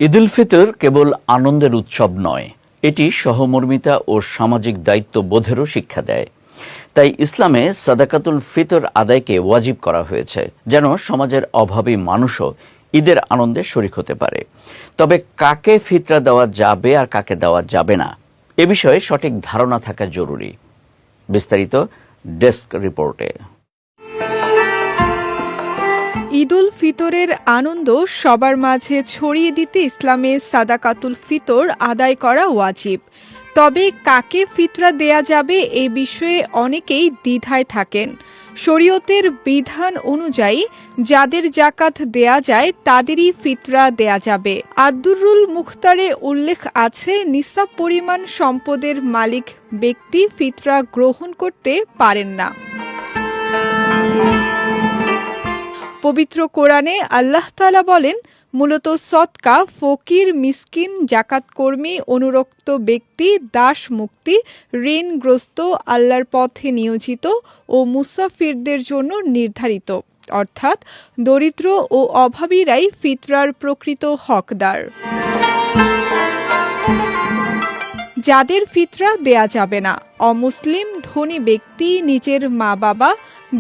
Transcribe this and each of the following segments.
ঈদ উল ফিতর কেবল আনন্দের উৎসব নয়, এটি সহমর্মিতা ও সামাজিক দায়িত্ববোধেরও শিক্ষা দেয়। তাই ইসলামে সাদাকাতুল ফিতর আদায়কে ওয়াজিব করা হয়েছে, যেন সমাজের অভাবী মানুষও ঈদের আনন্দে শরিক হতে পারে। তবে কাকে ফিতরা দেওয়া যাবে আর কাকে দেওয়া যাবে না, এ বিষয়ে সঠিক ধারণা থাকা জরুরি। বিস্তারিত ডেস্ক রিপোর্টে। ঈদ উল ফিতরের আনন্দ সবার মাঝে ছড়িয়ে দিতে ইসলামে সাদাকাতুল ফিতর আদায় করা ওয়াজিব। তবে কাকে ফিতরা দেয়া যাবে এ বিষয়ে অনেকেই দ্বিধায় থাকেন। শরীয়তের বিধান অনুযায়ী যাদের জাকাত দেয়া যায় তাদেরই ফিতরা দেয়া যাবে। আদ-দুরুল মুখতারে উল্লেখ আছে, নিসাব পরিমাণ সম্পদের মালিক ব্যক্তি ফিতরা গ্রহণ করতে পারেন না। পবিত্র কোরআনে আল্লাহ তাআলা বলেন, মূলত সদকা ফকির, মিসকিন, জাকাতকর্মী, অনুরক্ত ব্যক্তি, দাস মুক্তি, ঋণগ্রস্ত, আল্লাহর পথে নিয়োজিত ও মুসাফিরদের জন্য নির্ধারিত, অর্থাৎ দরিদ্র ও অভাবীরাই ফিতরার প্রকৃত হকদার। যাদের ফিতরা দেয়া যাবে না: অমুসলিম, ধনী ব্যক্তি, নিজের মা বাবা,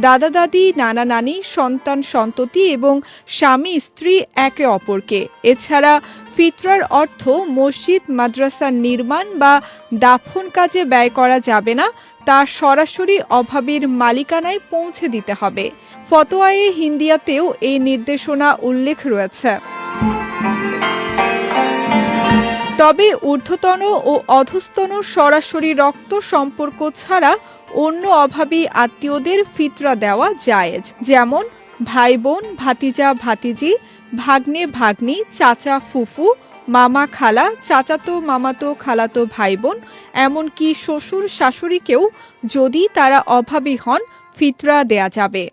দাদা দাদি, নানা নানি, সন্তান সন্ততি এবং স্বামী স্ত্রী একে অপরকে। এছাড়া ফিতরার অর্থ মসজিদ মাদ্রাসা নির্মাণ বা দাফন কাজে ব্যয় করা যাবে না, তা সরাসরি অভাবীর মালিকানায় পৌঁছে দিতে হবে। ফতোয়ায়ে হিন্দিয়াতেও এই নির্দেশনা উল্লেখ রয়েছে। তবে ঊর্ধ্বতন ও অধস্তন সরাসরি রক্ত সম্পর্ক ছাড়া অন্য অভাবী আত্মীয়দের ফিতরা দেওয়া জায়েজ, যেমন ভাই বোন, ভাতিজা ভাতিজি, ভাগ্নে ভাগ্নি, চাচা ফুফু, মামা খালা, চাচাতো মামাতো খালাতো ভাই বোন, এমনকি শ্বশুর শাশুড়িকেও যদি তারা অভাবী হন ফিতরা দেয়া যাবে।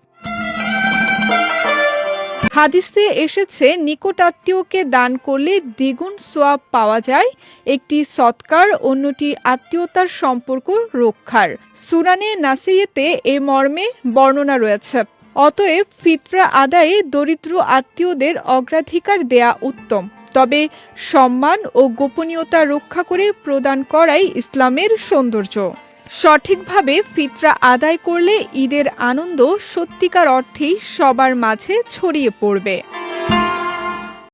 হাদিসে এসেছে, নিকটাত্মীয়কে দান করলে দ্বিগুণ সওয়াব পাওয়া যায়, একটি সৎকার, অন্যটি আত্মীয়তার সম্পর্ক রক্ষার। সুনানে নাসিয়েতে এ মর্মে বর্ণনা রয়েছে। অতএব ফিতরা আদায়ে দরিদ্র আত্মীয়দের অগ্রাধিকার দেয়া উত্তম, তবে সম্মান ও গোপনীয়তা রক্ষা করে প্রদান করাই ইসলামের সৌন্দর্য। সঠিকভাবে ফিতরা আদায় করলে ঈদের আনন্দ সত্যিকার অর্থেই সবার মাঝে ছড়িয়ে পড়বে।